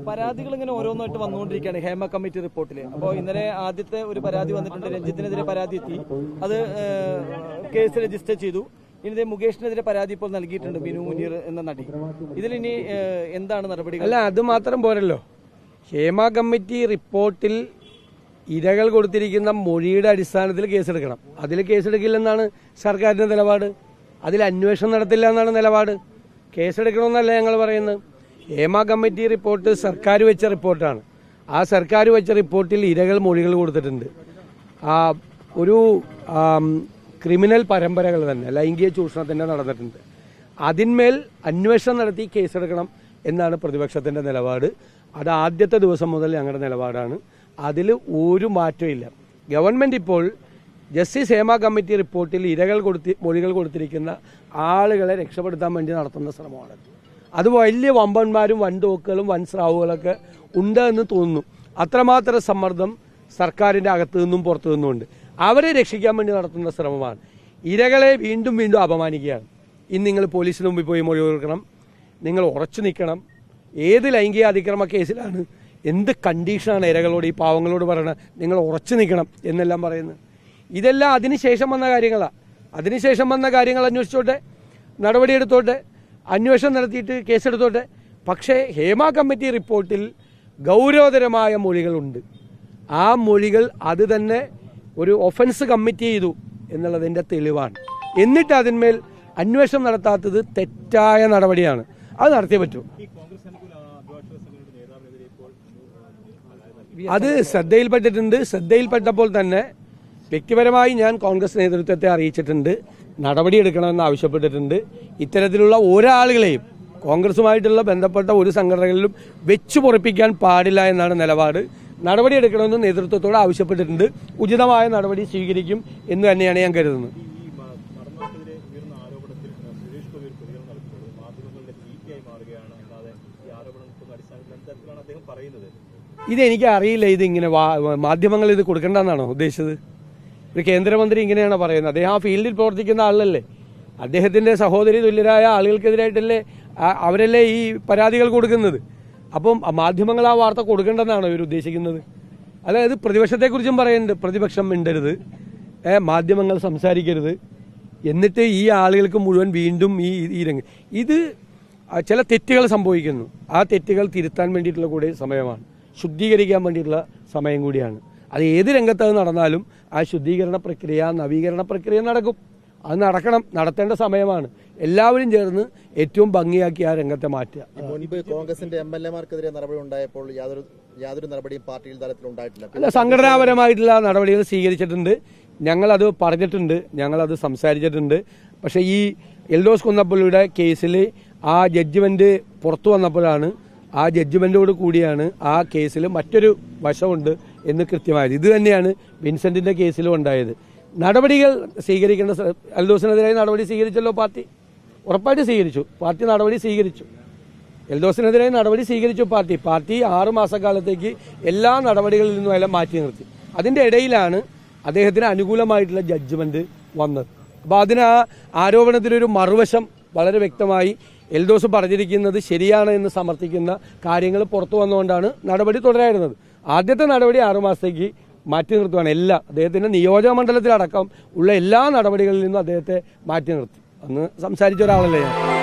പരാതികൾ ഇങ്ങനെ ഓരോന്നായിട്ട് വന്നുകൊണ്ടിരിക്കുകയാണ് ഹേമ കമ്മിറ്റി റിപ്പോർട്ടിൽ. അപ്പോൾ ഇന്നലെ ആദ്യത്തെ ഒരു പരാതി വന്നിട്ടുണ്ട്, രഞ്ജിത്തിനെതിരെ പരാതി എത്തി, അത് കേസ് രജിസ്റ്റർ ചെയ്തു. ഇനി മുകേഷിനെതിരെ പരാതി ഇപ്പോൾ നൽകിയിട്ടുണ്ട് ബിനു മുനീർ എന്ന നടി. ഇതിലിനി എന്താണ് നടപടി? അല്ല, അത് മാത്രം പോരല്ലോ. ഹേമ കമ്മിറ്റി റിപ്പോർട്ടിൽ ഇരകൾ കൊടുത്തിരിക്കുന്ന മൊഴിയുടെ അടിസ്ഥാനത്തിൽ കേസെടുക്കണം. അതിൽ കേസെടുക്കില്ലെന്നാണ് സർക്കാരിന്റെ നിലപാട്. അതിൽ അന്വേഷണം നടത്തില്ല എന്നാണ് നിലപാട്. കേസെടുക്കണമെന്നല്ല ഞങ്ങൾ പറയുന്നത്. ഹേമ കമ്മിറ്റി റിപ്പോർട്ട് സർക്കാർ വെച്ച റിപ്പോർട്ടാണ്. ആ സർക്കാർ വെച്ച റിപ്പോർട്ടിൽ ഇരകൾ മൊഴികൾ കൊടുത്തിട്ടുണ്ട്. ഒരു ക്രിമിനൽ പരമ്പരകൾ തന്നെ ലൈംഗിക ചൂഷണത്തിൻ്റെ നടന്നിട്ടുണ്ട്. അതിന്മേൽ അന്വേഷണം നടത്തി കേസെടുക്കണം എന്നാണ് പ്രതിപക്ഷത്തിൻ്റെ നിലപാട്. അത് ആദ്യത്തെ ദിവസം മുതൽ ഞങ്ങളുടെ നിലപാടാണ്. അതിൽ ഒരു മാറ്റമില്ല. ഗവൺമെൻറ് ഇപ്പോൾ ജസ്റ്റിസ് ഹേമ കമ്മിറ്റി റിപ്പോർട്ടിൽ മൊഴികൾ കൊടുത്തിരിക്കുന്ന ആളുകളെ രക്ഷപ്പെടുത്താൻ വേണ്ടി നടത്തുന്ന ശ്രമമാണ്. അത് വലിയ വമ്പന്മാരും വൻതോക്കുകളും വൻ സ്രാവുകളൊക്കെ ഉണ്ട് എന്ന് തോന്നുന്നു. അത്രമാത്രം സമ്മർദ്ദം സർക്കാരിൻ്റെ അകത്തു നിന്നും പുറത്തു നിന്നുമുണ്ട്. അവരെ രക്ഷിക്കാൻ വേണ്ടി നടത്തുന്ന ശ്രമമാണ്. ഇരകളെ വീണ്ടും വീണ്ടും അപമാനിക്കുകയാണ്. ഇന്ന് നിങ്ങൾ പോലീസിന് മുമ്പിൽ പോയി മൊഴി കൊടുക്കണം, നിങ്ങൾ ഉറച്ചു നിൽക്കണം. ഏത് ലൈംഗിക അതിക്രമ കേസിലാണ് എന്ത് കണ്ടീഷനാണ് ഇരകളോട് ഈ പാവങ്ങളോട് പറയണത്? നിങ്ങൾ ഉറച്ചു നിൽക്കണം എന്നെല്ലാം പറയുന്നത്. ഇതെല്ലാം അതിനുശേഷം വന്ന കാര്യങ്ങളാണ്. അതിനുശേഷം വന്ന കാര്യങ്ങൾ അന്വേഷിച്ചോട്ടെ, നടപടിയെടുത്തോട്ടെ, അന്വേഷണം നടത്തിയിട്ട് കേസെടുത്തോട്ടെ. പക്ഷേ ഹേമ കമ്മിറ്റി റിപ്പോർട്ടിൽ ഗൗരവതരമായ മൊഴികളുണ്ട്. ആ മൊഴികൾ അത് തന്നെ ഒരു ഒഫൻസ് കമ്മിറ്റ് ചെയ്തു എന്നുള്ളതിൻ്റെ തെളിവാണ്. എന്നിട്ട് അതിന്മേൽ അന്വേഷണം നടത്താത്തത് തെറ്റായ നടപടിയാണ്. അത് നടത്തിയേ പറ്റൂ. അത് ശ്രദ്ധയിൽപ്പെട്ടിട്ടുണ്ട്. ശ്രദ്ധയിൽപ്പെട്ടപ്പോൾ തന്നെ വ്യക്തിപരമായി ഞാൻ കോൺഗ്രസ് നേതൃത്വത്തെ അറിയിച്ചിട്ടുണ്ട്, നടപടിയെടുക്കണമെന്ന് ആവശ്യപ്പെട്ടിട്ടുണ്ട്. ഇത്തരത്തിലുള്ള ഒരാളുകളെയും കോൺഗ്രസുമായിട്ടുള്ള ബന്ധപ്പെട്ട ഒരു സംഘടനകളിലും വെച്ചു പൊറിപ്പിക്കാൻ പാടില്ല എന്നാണ് നിലപാട്. നടപടിയെടുക്കണമെന്ന് നേതൃത്വത്തോട് ആവശ്യപ്പെട്ടിട്ടുണ്ട്. ഉചിതമായ നടപടി സ്വീകരിക്കും എന്ന് തന്നെയാണ് ഞാൻ കരുതുന്നത്. ഇതെനിക്ക് അറിയില്ല. ഇതിങ്ങനെ മാധ്യമങ്ങൾ ഇത് കൊടുക്കേണ്ടെന്നാണോ ഉദ്ദേശിച്ചത്? ഒരു കേന്ദ്രമന്ത്രി ഇങ്ങനെയാണ് പറയുന്നത്. അദ്ദേഹം ആ ഫീൽഡിൽ പ്രവർത്തിക്കുന്ന ആളല്ലേ. അദ്ദേഹത്തിന്റെ സഹോദരി തുല്യരായ ആളുകൾക്കെതിരായിട്ടല്ലേ അവരല്ലേ ഈ പരാതികൾ കൊടുക്കുന്നത്. അപ്പം മാധ്യമങ്ങൾ ആ വാർത്ത കൊടുക്കേണ്ടെന്നാണോ ഇവർ ഉദ്ദേശിക്കുന്നത്? അതായത് പ്രതിപക്ഷത്തെക്കുറിച്ചും പറയുന്നുണ്ട്, പ്രതിപക്ഷം മിണ്ടരുത്, മാധ്യമങ്ങൾ സംസാരിക്കരുത്. എന്നിട്ട് ഈ ആളുകൾക്ക് മുഴുവൻ വീണ്ടും ഈ രംഗം ഇത് ചില തെറ്റുകൾ സംഭവിക്കുന്നു. ആ തെറ്റുകൾ തിരുത്താൻ വേണ്ടിയിട്ടുള്ള കൂടി സമയമാണ്, ശുദ്ധീകരിക്കാൻ വേണ്ടിയിട്ടുള്ള സമയം കൂടിയാണ്. അത് ഏത് രംഗത്ത് നടന്നാലും ആ ശുദ്ധീകരണ പ്രക്രിയ, നവീകരണ പ്രക്രിയ നടക്കും. അത് നടത്തേണ്ട സമയമാണ്. എല്ലാവരും ചേർന്ന് ഏറ്റവും ഭംഗിയാക്കി ആ രംഗത്തെ മാറ്റുക. മുൻപ് കോൺഗ്രസിന്റെ MLA-മാർക്കെതിരെ നടപടി ഉണ്ടായപ്പോൾ യാതൊരു നടപടിയും പാർട്ടിയിൽ തലത്തിൽ ഉണ്ടായിട്ടില്ല. അല്ല, സംഘടനാപരമായിട്ടുള്ള നടപടികൾ സ്വീകരിച്ചിട്ടുണ്ട്. ഞങ്ങളത് പറഞ്ഞിട്ടുണ്ട്, ഞങ്ങളത് സംസാരിച്ചിട്ടുണ്ട്. പക്ഷേ ഈ എൽദോസ് കുന്നപ്പള്ളിയുടെ കേസിൽ ആ ജഡ്ജ്മെന്റ് പുറത്തു വന്നപ്പോഴാണ്, ആ ജഡ്ജ്മെന്റോട് കൂടിയാണ് ആ കേസിൽ മറ്റൊരു വശമുണ്ട് എന്ന് കൃത്യമായത്. ഇത് തന്നെയാണ് വിൻസെന്റിന്റെ കേസിലും ഉണ്ടായത്. നടപടികൾ സ്വീകരിക്കേണ്ട, എൽദോസിനെതിരായി നടപടി സ്വീകരിച്ചല്ലോ പാർട്ടി, ഉറപ്പായിട്ട് സ്വീകരിച്ചു. പാർട്ടി നടപടി സ്വീകരിച്ചു. എൽദോസിനെതിരായി നടപടി സ്വീകരിച്ചു പാർട്ടി 6 മാസക്കാലത്തേക്ക് എല്ലാ നടപടികളിൽ നിന്നും എല്ലാം മാറ്റി നിർത്തി. അതിന്റെ ഇടയിലാണ് അദ്ദേഹത്തിന് അനുകൂലമായിട്ടുള്ള ജഡ്ജ്മെന്റ് വന്നത്. അപ്പോൾ അതിന് ആ ആരോപണത്തിനൊരു മറുവശം വളരെ വ്യക്തമായി എൽദോസ് പറഞ്ഞിരിക്കുന്നത് ശരിയാണ് എന്ന് സമർത്ഥിക്കുന്ന കാര്യങ്ങൾ പുറത്തു വന്നുകൊണ്ടാണ് നടപടി തുടരായിരുന്നത്. ആദ്യത്തെ നടപടി 6 മാസത്തേക്ക് മാറ്റി നിർത്തുകയാണ്. അദ്ദേഹത്തിന്റെ നിയോജക മണ്ഡലത്തിലടക്കം ഉള്ള എല്ലാ നടപടികളിൽ നിന്നും അദ്ദേഹത്തെ മാറ്റി നിർത്തി. അന്ന് സംസാരിച്ച ഒരാളല്ലേ ഞാൻ.